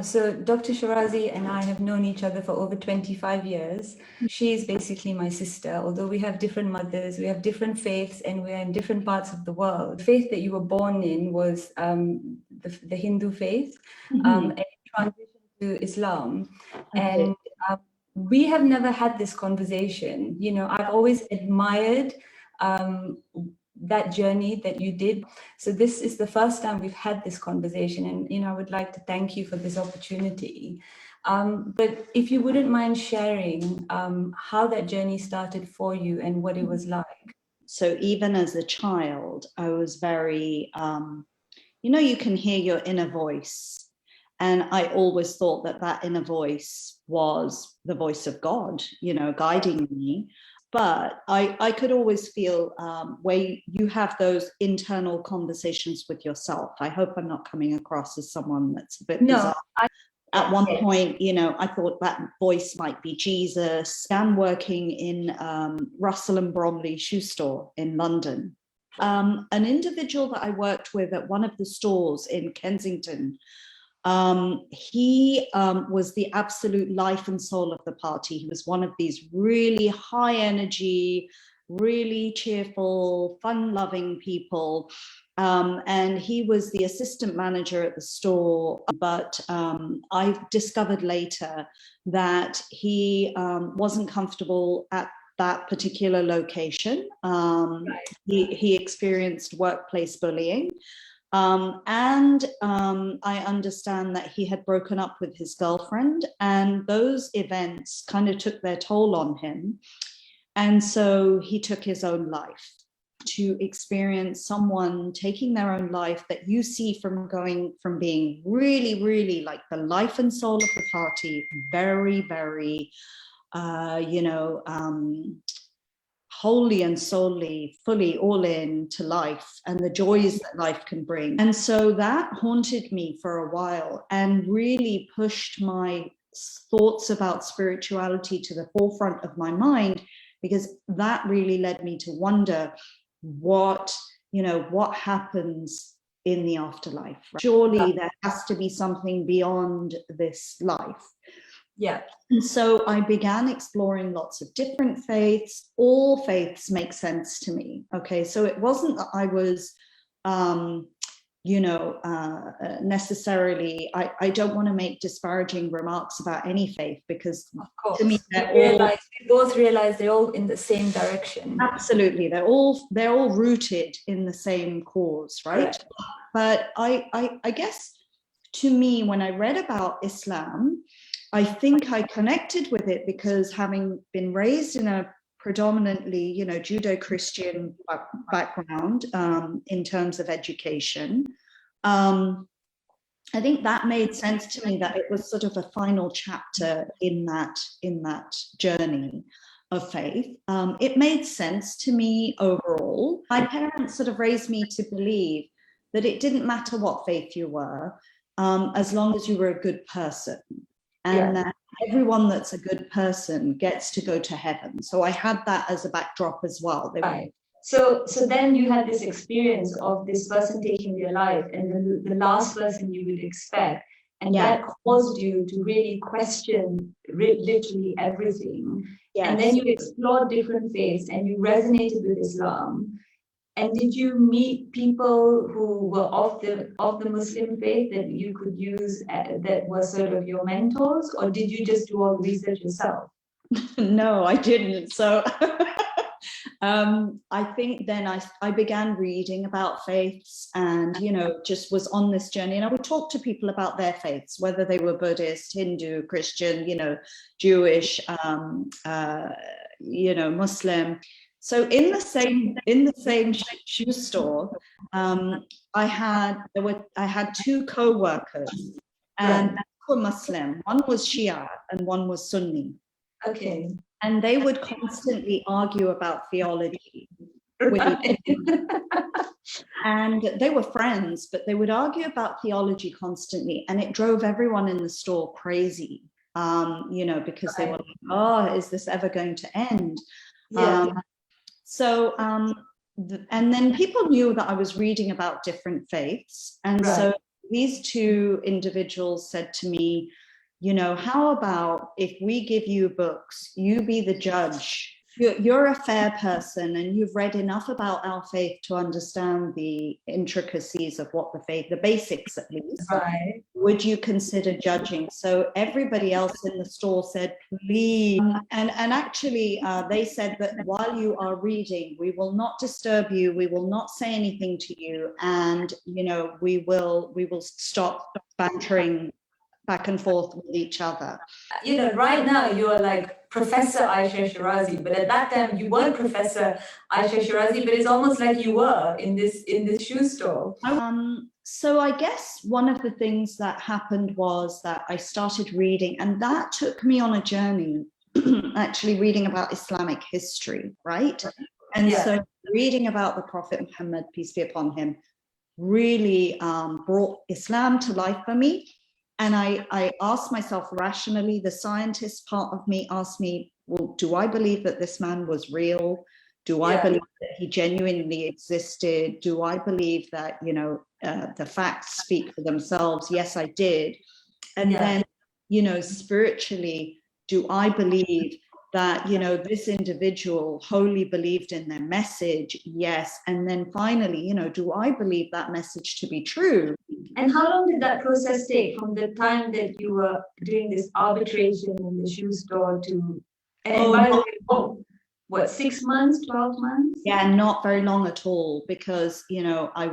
So Dr. Sherazi and I have known each other for over 25 years. She is basically my sister, although we have different mothers, we have different faiths, and we're in different parts of the world. The faith that you were born in was the Hindu faith, and you transitioned to Islam. And we have never had this conversation. You know, I've always admired that journey that you did. So this is the first time we've had this conversation, and I would like to thank you for this opportunity. But if you wouldn't mind sharing how that journey started for you and what it was like. So even as a child, I was very, you can hear your inner voice. And I always thought that inner voice was the voice of God, guiding me. But I could always feel where you have those internal conversations with yourself. I hope I'm not coming across as someone that's a bit bizarre. At one point, I thought that voice might be Jesus. I'm working in Russell and Bromley shoe store in London. An individual that I worked with at one of the stores in Kensington, he was the absolute life and soul of the party. He was one of these really high energy, really cheerful, fun-loving people. And he was the assistant manager at the store. But I discovered later that he wasn't comfortable at that particular location. He experienced workplace bullying. And I understand that he had broken up with his girlfriend, and those events kind of took their toll on him. And so he took his own life. To experience someone taking their own life that you see from going from being really, really like the life and soul of the party, very, very, wholly and solely, fully all in to life and the joys that life can bring. And so that haunted me for a while and really pushed my thoughts about spirituality to the forefront of my mind, because that really led me to wonder what happens in the afterlife. Surely there has to be something beyond this life. Yeah. And so I began exploring lots of different faiths. All faiths make sense to me. Okay. So it wasn't that I was, necessarily, I don't want to make disparaging remarks about any faith, because to me, we both realize they're all in the same direction. Absolutely. They're all rooted in the same cause, right? Correct. But I guess to me, when I read about Islam, I think I connected with it because having been raised in a predominantly, Judeo-Christian background in terms of education, I think that made sense to me, that it was sort of a final chapter in that journey of faith. It made sense to me overall. My parents sort of raised me to believe that it didn't matter what faith you were, as long as you were a good person. And that everyone that's a good person gets to go to heaven. So I had that as a backdrop as well. Right. So then you had this experience of this person taking their life, and the last person you would expect. And that caused you to really question literally everything. Yes. And then you explored different faiths and you resonated with Islam. And did you meet people who were of the Muslim faith that you could use that were sort of your mentors, or did you just do all the research yourself? No, I didn't. So I think then I began reading about faiths and, just was on this journey. And I would talk to people about their faiths, whether they were Buddhist, Hindu, Christian, Jewish, Muslim. So in the same shoe store, I had two co-workers, and they were Muslim. One was Shia and one was Sunni. Okay. And they would constantly argue about theology with each other. And they were friends, but they would argue about theology constantly, and it drove everyone in the store crazy. Because they were like, "Oh, is this ever going to end?" Yeah. And then people knew that I was reading about different faiths. And so these two individuals said to me, you know, how about if we give you books, you be the judge. You're a fair person and you've read enough about our faith to understand the intricacies of what the faith, the basics at least. Right. Would you consider judging? So everybody else in the store said, please. And actually, they said that while you are reading, we will not disturb you. We will not say anything to you. And, you know, we will stop bantering back and forth with each other. You know, right now you are like Professor Aisha Sherazi, but at that time you weren't Professor Aisha Sherazi, but it's almost like you were in this shoe store. So I guess one of the things that happened was that I started reading, and that took me on a journey, actually reading about Islamic history, right? And so reading about the Prophet Muhammad, peace be upon him, really brought Islam to life for me. And I asked myself rationally, the scientist part of me asked me, well, do I believe that this man was real? Do I believe that he genuinely existed? Do I believe that, you know, the facts speak for themselves? Yes, I did. And then, you know, spiritually, do I believe that, you know, this individual wholly believed in their message? Yes. And then finally, you know, do I believe that message to be true? And how long did that process take from the time that you were doing this arbitration in the shoe store to, and by the way, what, 6 months, 12 months? Yeah, not very long at all, because, you know, I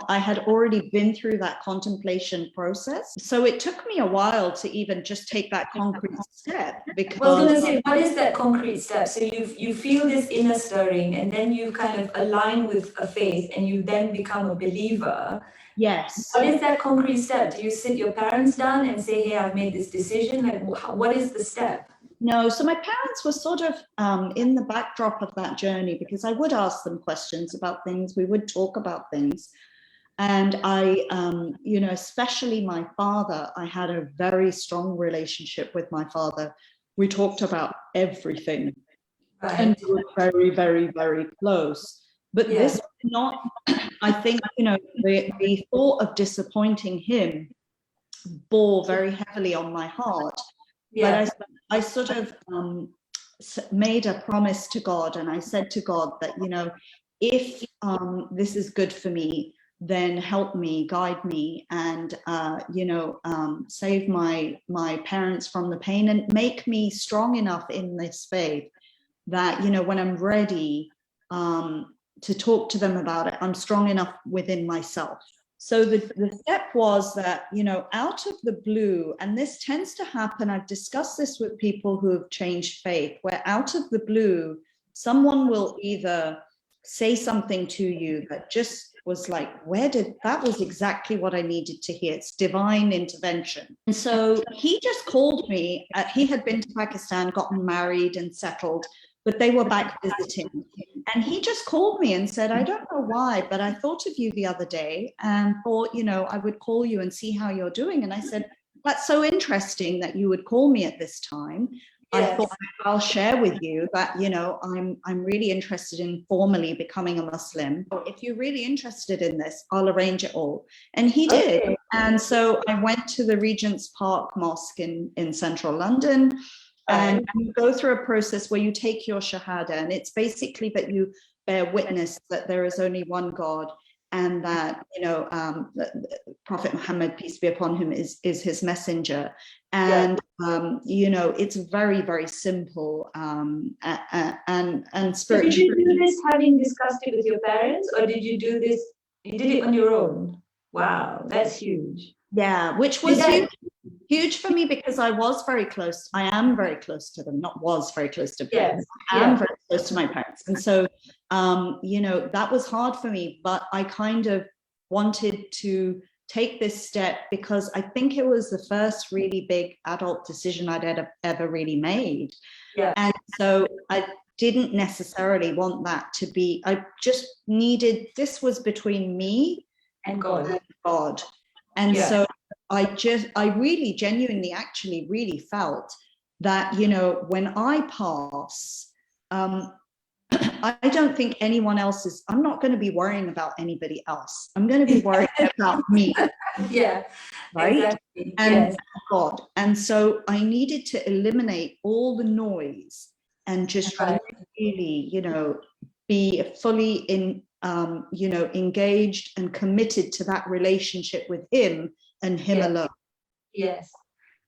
had already been through that contemplation process. So it took me a while to even just take that concrete step. Because well, I was going to say, what is that concrete step? So you feel this inner stirring, and then you kind of align with a faith, and you then become a believer. Yes. What is that concrete step? Do you sit your parents down and say, hey, I've made this decision? Like, what is the step? No, so my parents were sort of in the backdrop of that journey, because I would ask them questions about things. We would talk about things. And I, you know, especially my father, I had a very strong relationship with my father. We talked about everything. Right. And we were very, very, very close. But this was not, I think, you know, the thought of disappointing him bore very heavily on my heart. But I sort of made a promise to God, and I said to God that, you know, if this is good for me, then help me, guide me, and you know, save my parents from the pain, and make me strong enough in this faith that, you know, when I'm ready to talk to them about it, I'm strong enough within myself. So the step was that, you know, out of the blue, and this tends to happen, I've discussed this with people who have changed faith, where out of the blue, someone will either say something to you that just was like, that was exactly what I needed to hear. It's divine intervention. And so he just called me. He had been to Pakistan, gotten married and settled, but they were back visiting. And he just called me and said, I don't know why, but I thought of you the other day and thought, you know, I would call you and see how you're doing. And I said, that's so interesting that you would call me at this time. Yes. I thought I'll share with you that, you know, I'm really interested in formally becoming a Muslim. If you're really interested in this, I'll arrange it all. And he did. Okay. And so I went to the Regent's Park Mosque in central London. And you go through a process where you take your shahada, and it's basically that you bear witness that there is only one God, and that, you know, Prophet Muhammad, peace be upon him, is his messenger. And you know, it's very, very simple and spiritual. So did you do this having discussed it with your parents, or did you do this? You did it on your own? Wow, that's huge. Yeah, which was huge for me, because I was very close. I am very close to them, not was very close to parents. I am very close to my parents. And so, you know, that was hard for me, but I kind of wanted to take this step because I think it was the first really big adult decision I'd ever really made. Yeah. And so I didn't necessarily want that to be, I just needed, this was between me and God. And so I really genuinely actually really felt that, you know, when I pass, I don't think anyone else is, I'm not going to be worrying about anybody else. I'm going to be worrying about me. Yeah, right? Exactly. And Yes. God. And so I needed to eliminate all the noise and just Right. really, be fully engaged and committed to that relationship with him and him alone. Yes.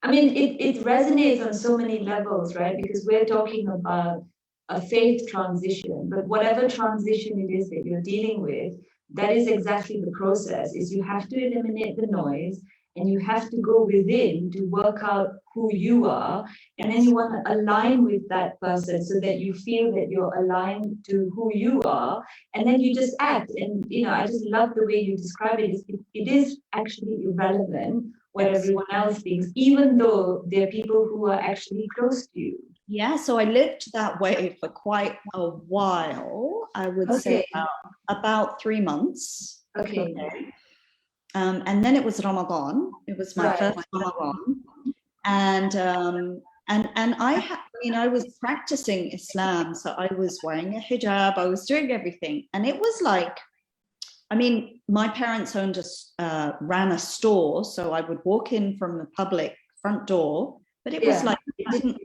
I mean, it resonates on so many levels, right? Because we're talking about a faith transition, but whatever transition it is that you're dealing with, that is exactly the process, is you have to eliminate the noise and you have to go within to work out who you are. And then you want to align with that person so that you feel that you're aligned to who you are. And then you just act. And, I just love the way you describe it. It is actually irrelevant what everyone else thinks, even though they're people who are actually close to you. Yeah, so I lived that way for quite a while. I would say about 3 months. Okay. And then it was Ramadan. It was my first Ramadan, and I was practicing Islam, so I was wearing a hijab. I was doing everything, and it was like, my parents ran a store, so I would walk in from the public front door. But it was like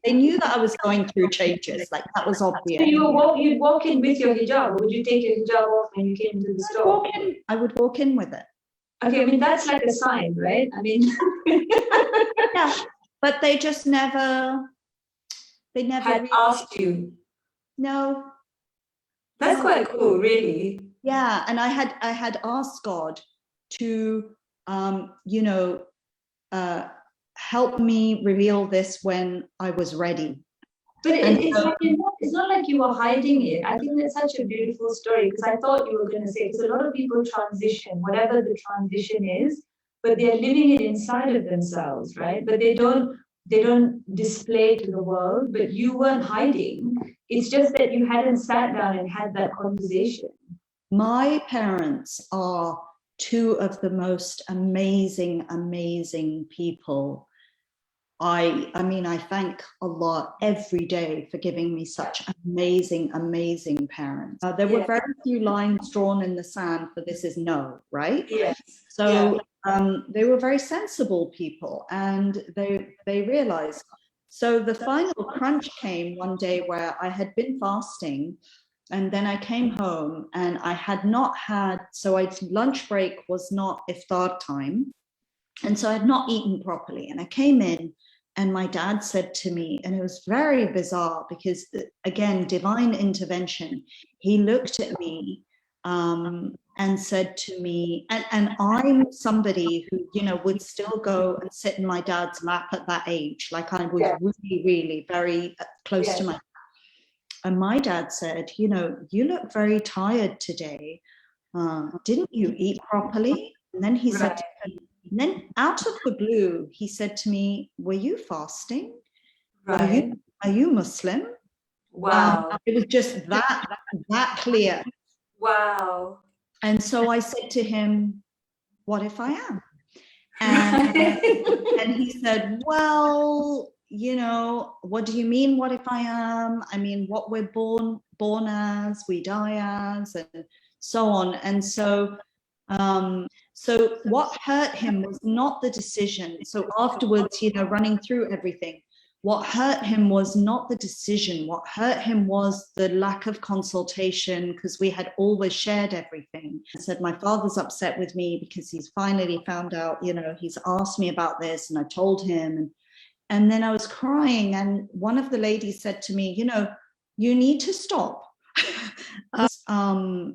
they knew that I was going through changes. Like that was obvious. So you'd walk in with your hijab, or would you take your hijab off when you came to the store? I would walk in with it. Okay, that's like a sign, right? Yeah, but they just never had asked you. No. That's quite cool, really. Yeah, and I had asked God to, help me reveal this when I was ready. But it's not like you were hiding it. I think that's such a beautiful story, because I thought you were going to say, because a lot of people transition, whatever the transition is, but they're living it inside of themselves, right? But they don't display to the world, but you weren't hiding. It's just that you hadn't sat down and had that conversation. My parents are two of the most amazing, amazing people. I thank Allah every day for giving me such amazing, amazing parents. There were very few lines drawn in the sand for this is no, right? Yes. So they were very sensible people, and they realized. So the final crunch came one day where I had been fasting, and then I came home and I had not had, lunch break was not iftar time. And so I had not eaten properly. And I came in, and my dad said to me, and it was very bizarre because, again, divine intervention. He looked at me and said to me, and I'm somebody who, would still go and sit in my dad's lap at that age. Like I was really, really very close to my dad. And my dad said, you look very tired today. Didn't you eat properly? And then he said to me, and then out of the blue, he said to me, were you fasting? Right. Are you Muslim? Wow. It was just that clear. Wow. And so I said to him, what if I am? And he said, well, what do you mean, what if I am? I mean, what we're born as, we die as, and so on. And so what hurt him was not the decision. So afterwards, running through everything, what hurt him was not the decision. What hurt him was the lack of consultation, because we had always shared everything. I said, my father's upset with me because he's finally found out, he's asked me about this, and I told him. And then I was crying, and one of the ladies said to me, you need to stop. And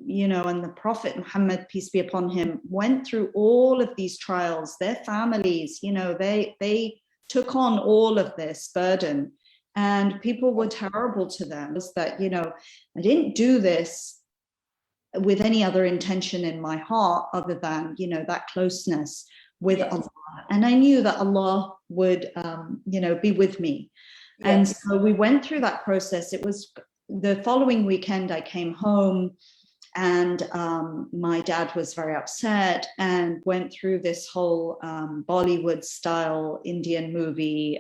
the Prophet Muhammad, peace be upon him, went through all of these trials. Their families, they took on all of this burden, and people were terrible to them. Was that, I didn't do this with any other intention in my heart other than, that closeness with Allah. And I knew that Allah would, be with me. Yes. And so we went through that process. It was the following weekend I came home, and my dad was very upset and went through this whole Bollywood style Indian movie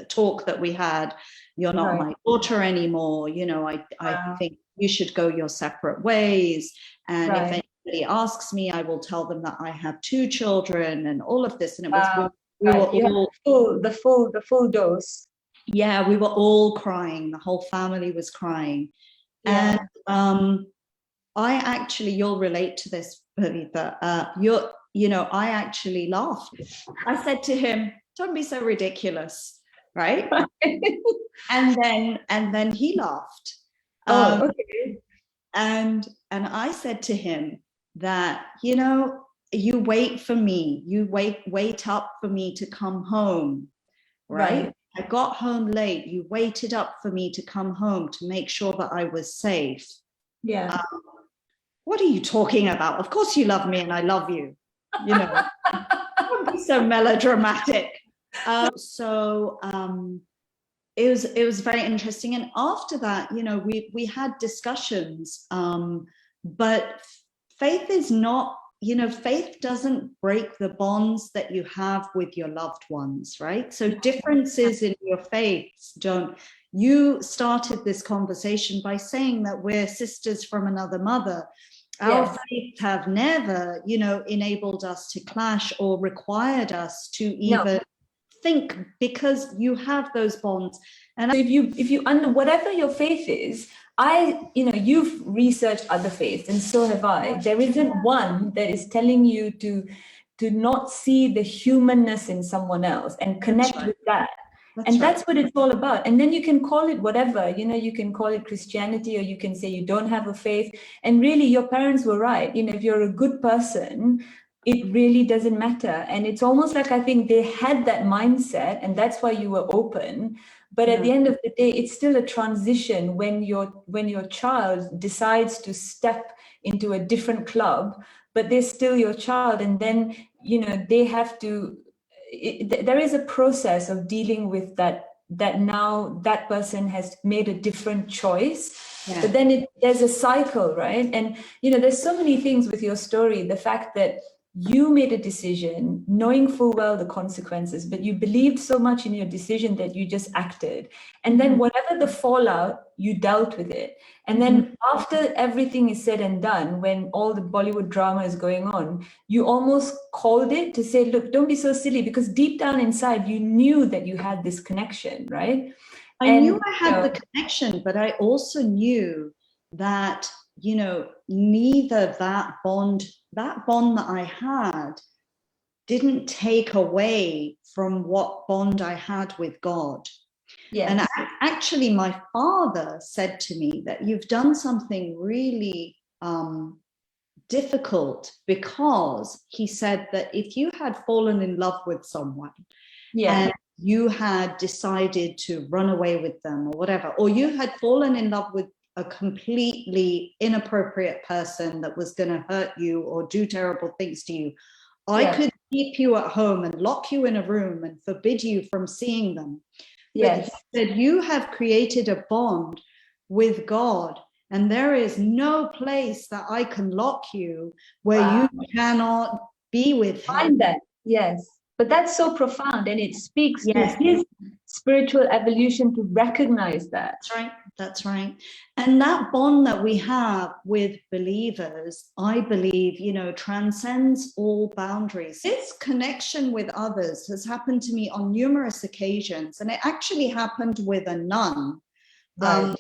talk that we had. You're not my daughter anymore. I think you should go your separate ways. And if Right. anybody asks me, I will tell them that I have 2 children and all of this. And it was, Wow. we were You all, have the full dose. yeah, we were all crying. The whole family was crying. Yeah. And I actually, you'll relate to this, Pavita. I actually laughed. I said to him, "Don't be so ridiculous," right? and then he laughed. Oh, okay. And I said to him that, you wait for me, you wait up for me to come home, right? I got home late. You waited up for me to come home to make sure that I was safe. Yeah. What are you talking about? Of course you love me and I love you. Don't be so melodramatic. It was very interesting. And after that, we had discussions, but faith is not, faith doesn't break the bonds that you have with your loved ones, right? So differences in your faiths don't. You started this conversation by saying that we're sisters from another mother. Our faiths have never, enabled us to clash or required us to even think, because you have those bonds. And so if you under whatever your faith is, you've researched other faiths, and so have I. There isn't one that is telling you to not see the humanness in someone else and connect with that. That's what it's all about. And then you can call it whatever, you can call it Christianity, or you can say you don't have a faith. And really, your parents were right. If you're a good person, it really doesn't matter. And it's almost like, I think they had that mindset, and that's why you were open. But at the end of the day, it's still a transition when your child decides to step into a different club, but they're still your child. And then, they have to, there is a process of dealing with that now that person has made a different choice. But then there's a cycle, right? And there's so many things with your story. The fact that you made a decision knowing full well the consequences, but you believed so much in your decision that you just acted. And then whatever the fallout, you dealt with it. And then after everything is said and done, when all the Bollywood drama is going on, you almost called it to say, look, don't be so silly, because deep down inside, you knew that you had this connection, right? I knew I had the connection, but I also knew that, neither that bond that I had didn't take away from what bond I had with God. Yes. And actually, my father said to me that you've done something really difficult, because he said that if you had fallen in love with someone and you had decided to run away with them or whatever, or you had fallen in love with a completely inappropriate person that was going to hurt you or do terrible things to you, I could keep you at home and lock you in a room and forbid you from seeing them. But he said, you have created a bond with God, and there is no place that I can lock you where you cannot be with him. Find that. Yes. But that's so profound, and it speaks to his spiritual evolution to recognize that. That's right. That's right. And that bond that we have with believers, I believe, transcends all boundaries. This connection with others has happened to me on numerous occasions, and it actually happened with a nun on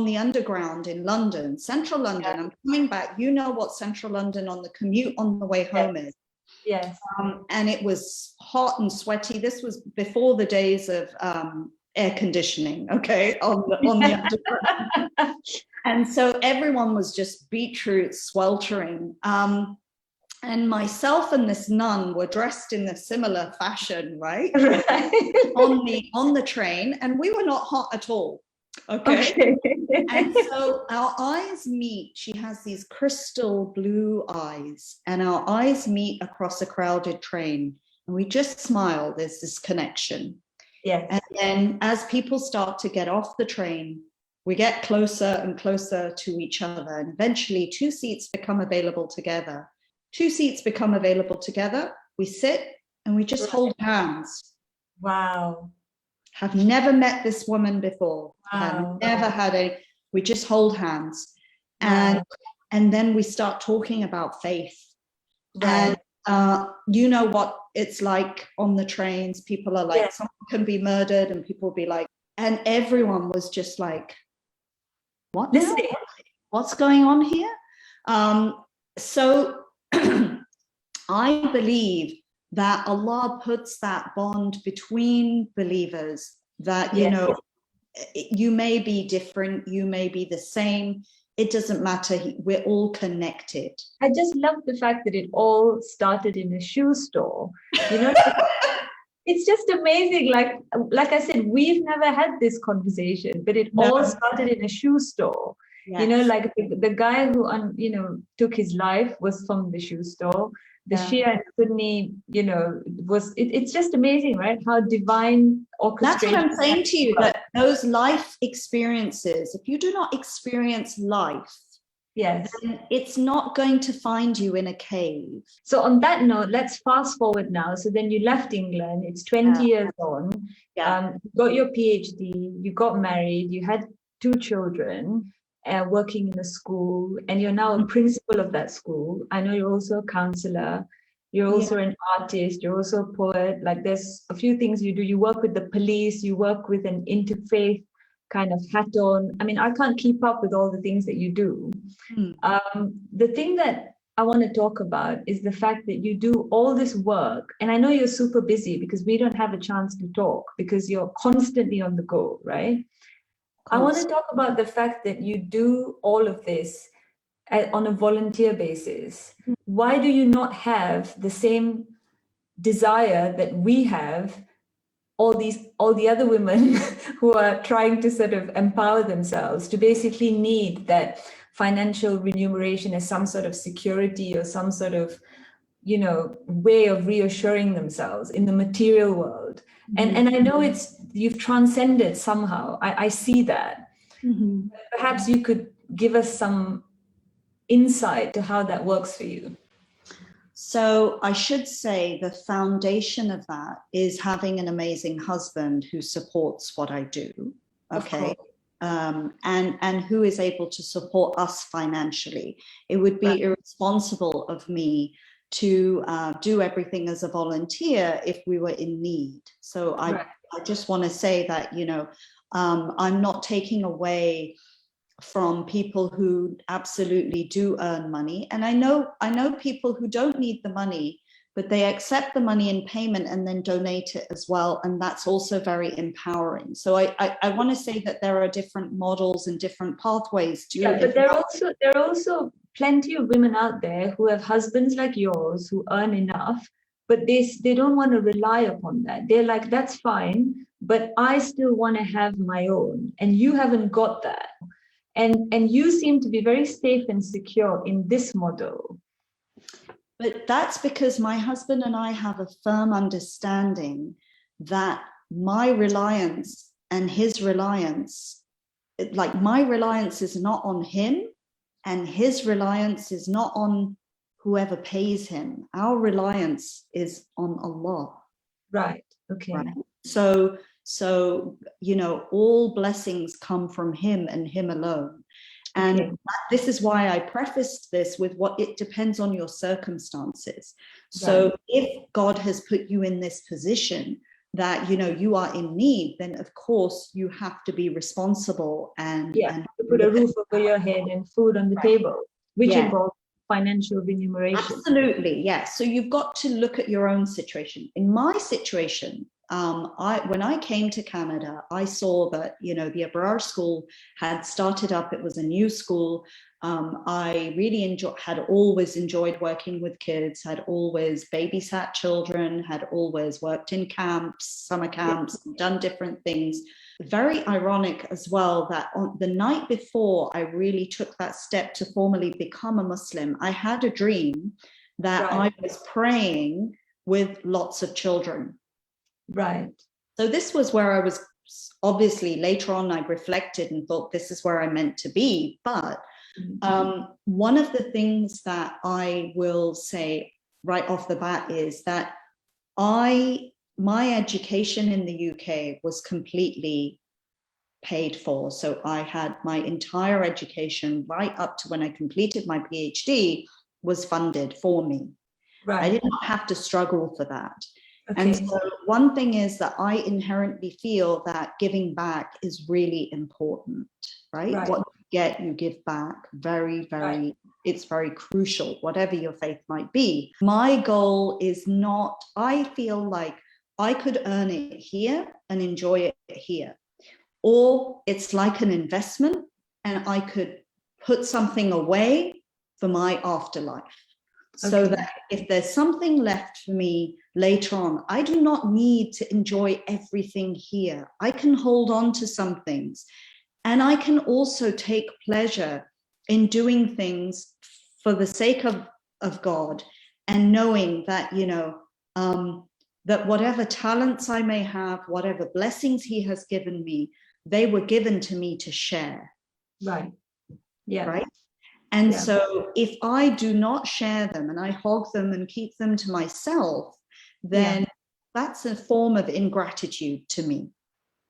the Underground in London, central London. I'm coming back. You know what central London on the commute on the way home is. Yes. And it was hot and sweaty. This was before the days of air conditioning, on the Underground. And so everyone was just beetroot sweltering. And myself and this nun were dressed in a similar fashion, right? on the train, and we were not hot at all. Okay. And so our eyes meet. She has these crystal blue eyes, and our eyes meet across a crowded train, and we just smile. There's this connection. Yes. And then as people start to get off the train, we get closer and closer to each other, and eventually 2 seats become available together. 2 seats become available together. We sit and we just hold hands. Wow. Have never met this woman before. Have never had We just hold hands. Right. And then we start talking about faith. Right. And you know what it's like on the trains. People are like, Yes. someone can be murdered, and people will be like, and everyone was just like, what now? Listening. What's going on here? So I believe that Allah puts that bond between believers, that, you Yes. know, you may be different, you may be the same, it doesn't matter, we're all connected. I just love the fact that it all started in a shoe store. You know, it's just amazing. Like I said, we've never had this conversation, but it all started in a shoe store. Yes. You know, like the guy who took his life was from the shoe store. The Shia and Sunni, you know, it's just amazing, right? How divine orchestration. That's what I'm saying to you, that those life experiences, if you do not experience life, yes, then it's not going to find you in a cave. So on that note, let's fast forward now. So then you left England, it's 20 years on, you got your PhD, you got married, you had 2 children, working in a school, and you're now a principal of that school. I know you're also a counselor, you're also an artist, you're also a poet. Like there's a few things you do. You work with the police, you work with an interfaith kind of hat on. I mean, I can't keep up with all the things that you do. The thing that I want to talk about is the fact that you do all this work, and I know you're super busy because we don't have a chance to talk because you're constantly on the go, right? I want to talk about the fact that you do all of this on a volunteer basis. Why do you not have the same desire that we have, all the other women who are trying to sort of empower themselves, to basically need that financial remuneration as some sort of security or some sort of, you know, way of reassuring themselves in the material world? And I know you've transcended somehow. I see that. Perhaps you could give us some insight to how that works for you. So I should say the foundation of that is having an amazing husband who supports what I do, okay, and who is able to support us financially. It would be irresponsible of me to do everything as a volunteer if we were in need. So I just want to say that, you know, I'm not taking away from people who absolutely do earn money. And I know people who don't need the money, but they accept the money in payment and then donate it as well. And that's also very empowering. So I want to say that there are different models and different pathways to it. But there are also plenty of women out there who have husbands like yours who earn enough, but they don't want to rely upon that. They're like, that's fine, but I still want to have my own. And you haven't got that. And you seem to be very safe and secure in this model. But that's because my husband and I have a firm understanding that my reliance and his reliance, like my reliance is not on him and his reliance is not on whoever pays him. Our reliance is on Allah. Right. Okay. Right? So, you know, all blessings come from him and him alone. And this is why I prefaced this with what it depends on your circumstances. So if God has put you in this position that, you know, you are in need, then of course you have to be responsible and to put a roof over your head and food on the table, which involves financial remuneration. Absolutely, yes. So you've got to look at your own situation. In my situation, when I came to Canada, I saw that, you know, the Abrar school had started up. It was a new school. I really had always enjoyed working with kids, had always babysat children, had always worked in camps, summer camps, done different things. Very ironic as well that on the night before I really took that step to formally become a Muslim, I had a dream that I was praying with lots of children. Right. So this was where I was, obviously later on I reflected and thought this is where I meant to be. But one of the things that I will say right off the bat is that my education in the UK was completely paid for. So I had my entire education right up to when I completed my PhD was funded for me. Right. I did not have to struggle for that. Okay. And so one thing is that I inherently feel that giving back is really important, right? Right. What you get, you give back. Very, very, Right. it's very crucial, whatever your faith might be. My goal is not, I feel like I could earn it here and enjoy it here. Or it's like an investment and I could put something away for my afterlife. So Okay. that if there's something left for me later on, I do not need to enjoy everything here. I can hold on to some things. And I can also take pleasure in doing things for the sake of God and knowing that, you know, that whatever talents I may have, whatever blessings he has given me, they were given to me to share. Right. Yeah. Right. And Yeah. so if I do not share them and I hog them and keep them to myself, then that's a form of ingratitude to me.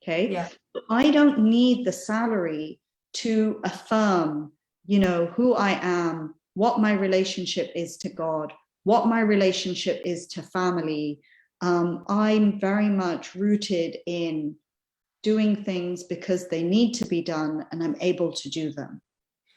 Okay. Yeah. I don't need the salary to affirm, you know, who I am, what my relationship is to God, what my relationship is to family. I'm very much rooted in doing things because they need to be done and I'm able to do them.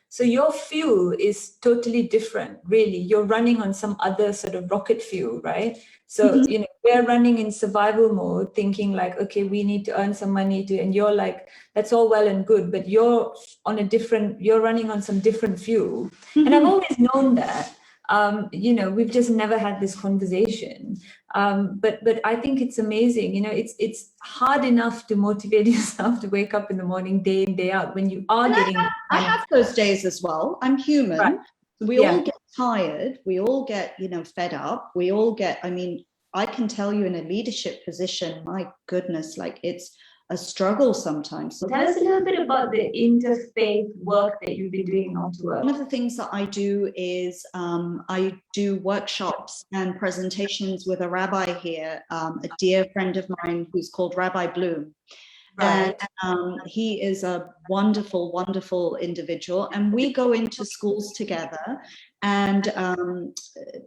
So your fuel is totally different, really. You're running on some other sort of rocket fuel, right? So, you know, we're running in survival mode, thinking like, okay, we need to earn some money to, and you're like, that's all well and good, but you're on a different, you're running on some different fuel. And I've always known that. You know, we've just never had this conversation. But I think it's amazing. You know, it's hard enough to motivate yourself to wake up in the morning, day in, day out, when you are getting. I have those days as well. I'm human. Right. We all get tired. We all get, you know, fed up. We all get, I mean, I can tell you in a leadership position, my goodness, like it's a struggle sometimes. So tell us a little bit about the interfaith work that you've been doing in Ottawa. One of the things that I do is I do workshops and presentations with a rabbi here, a dear friend of mine who's called Rabbi Bloom. Right. And he is a wonderful, wonderful individual. And we go into schools together and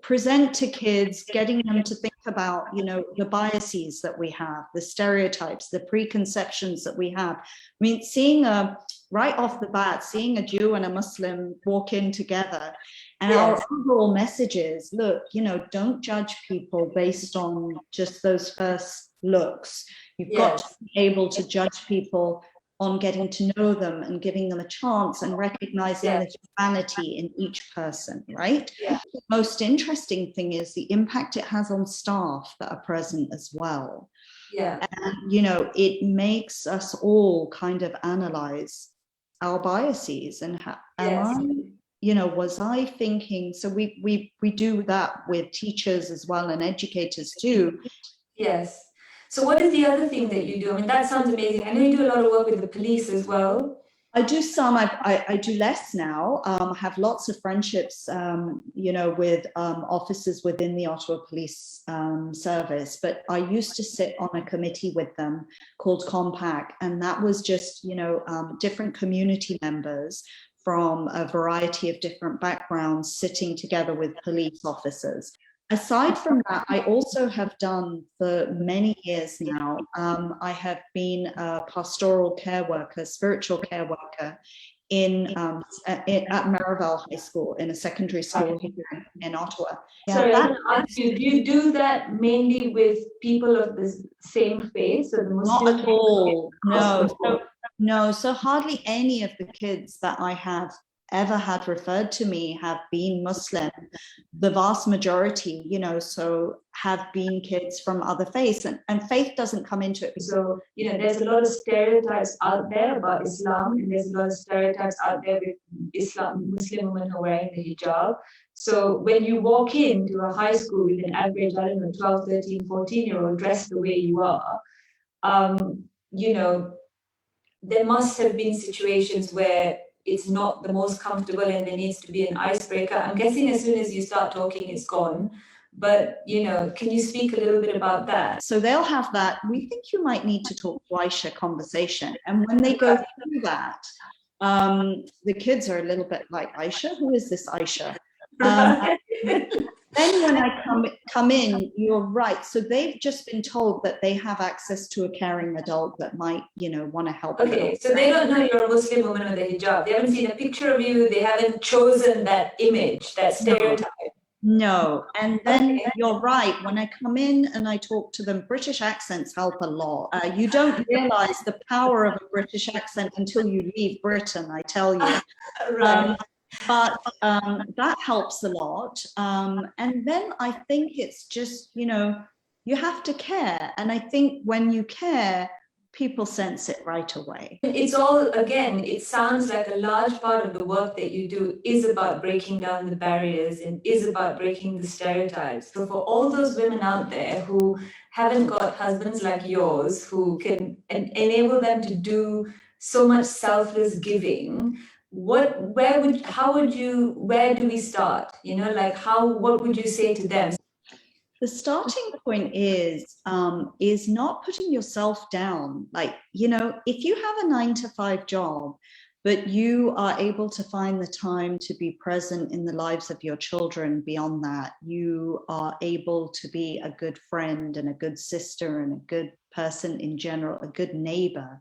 present to kids, getting them to think about, you know, the biases that we have, the stereotypes, the preconceptions that we have. I mean, seeing right off the bat, seeing a Jew and a Muslim walk in together, and our overall message is, look, you know, don't judge people based on just those first looks. You've got to be able to judge people on getting to know them and giving them a chance and recognizing the humanity in each person, right? Yeah. The most interesting thing is the impact it has on staff that are present as well. Yeah. And, you know, it makes us all kind of analyze our biases and you know, was I thinking, so we do that with teachers as well and educators too. Yes. So what is the other thing that you do? I mean, that sounds amazing. I know you do a lot of work with the police as well. I do some, I do less now. I have lots of friendships, you know, with officers within the Ottawa Police Service, but I used to sit on a committee with them called COMPAC, and that was just, you know, different community members from a variety of different backgrounds sitting together with police officers. Aside from that, I also have done for many years now, I have been a pastoral care worker, spiritual care worker at Marivale High School, in a secondary school here in Ottawa. Sorry, I want to ask you, do you do that mainly with people of the same faith? Or the Muslim? Not at all, no. So hardly any of the kids that I have ever had referred to me have been Muslim. The vast majority, you know, so have been kids from other faiths, and faith doesn't come into it. So, you know, there's a lot of stereotypes out there about Islam, and there's a lot of stereotypes out there with Muslim women who are wearing the hijab. So when you walk into a high school with an average, I don't know, 12, 13, 14-year-old dressed the way you are, you know, there must have been situations where it's not the most comfortable and there needs to be an icebreaker. I'm guessing as soon as you start talking, it's gone. But, can you speak a little bit about that? So they'll have that. We think you might need to talk to Aisha conversation. And when they go through that, the kids are a little bit like, Aisha, who is this Aisha? Then when I come in, you're right. So they've just been told that they have access to a caring adult that might, want to help. Okay, so they don't know you're a Muslim woman with a hijab. They haven't seen a picture of you. They haven't chosen that image, that stereotype. No. And then you're right. When I come in and I talk to them, British accents help a lot. You don't realize the power of a British accent until you leave Britain, I tell you. Right. But that helps a lot. And then I think it's just, you have to care. And I think when you care, people sense it right away. It's all, again, it sounds like a large part of the work that you do is about breaking down the barriers and is about breaking the stereotypes. So for all those women out there who haven't got husbands like yours, who can enable them to do so much selfless giving, where do we start? What would you say to them? The starting point is not putting yourself down. Like, if you have a 9-to-5 job, but you are able to find the time to be present in the lives of your children beyond that, you are able to be a good friend and a good sister and a good person in general, a good neighbor.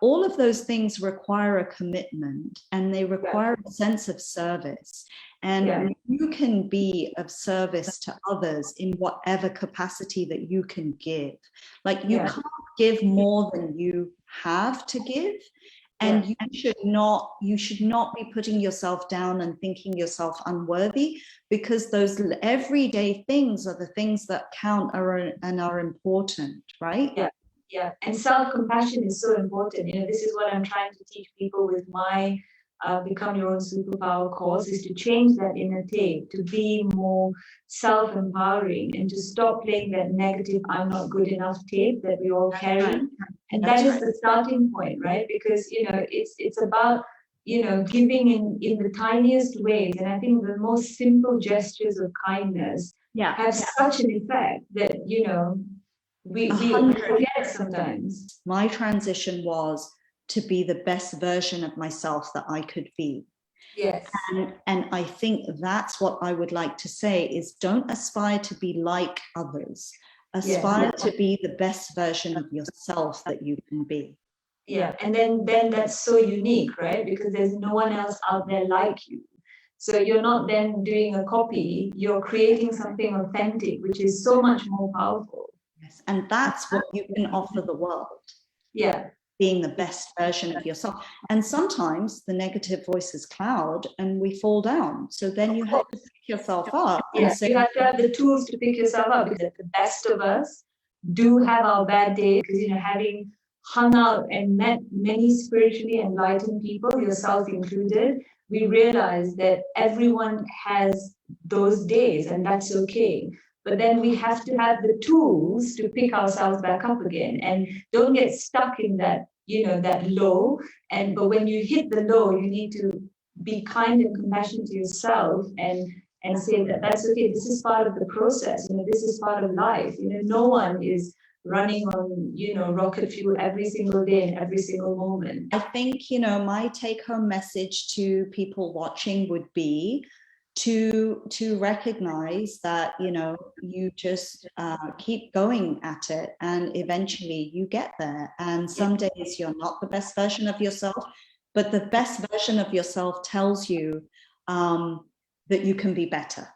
All of those things require a commitment and they require a sense of service. And you can be of service to others in whatever capacity that you can give. Like you can't give more than you have to give. And you should not be putting yourself down and thinking yourself unworthy, because those everyday things are the things that count and are important, right? Yeah, and self-compassion is so important. This is what I'm trying to teach people with my Become Your Own Superpower course, is to change that inner tape, to be more self-empowering and to stop playing that negative I'm not good enough tape that we all carry. And that is the starting point, right? Because, it's about, giving in the tiniest ways. And I think the most simple gestures of kindness have such an effect that, we forget sometimes. My transition was to be the best version of myself that I could be. Yes. And I think that's what I would like to say is, don't aspire to be like others. Aspire to be the best version of yourself that you can be. Yeah, and then that's so unique, right? Because there's no one else out there like you. So you're not then doing a copy, you're creating something authentic, which is so much more powerful. Yes, and that's what you can offer the world. Yeah. Being the best version of yourself. And sometimes the negative voices cloud and we fall down. So then you have to pick yourself up. Yes, you have to have the tools to pick yourself up, because the best of us do have our bad days. Because, having hung out and met many spiritually enlightened people, yourself included, we realize that everyone has those days and that's okay. But then we have to have the tools to pick ourselves back up again and don't get stuck in that, that low. But when you hit the low, you need to be kind and compassionate to yourself and say that that's okay. This is part of the process. This is part of life. No one is running on, rocket fuel every single day and every single moment. I think, my take-home message to people watching would be to recognize that, you just keep going at it and eventually you get there. And some days you're not the best version of yourself, but the best version of yourself tells you that you can be better.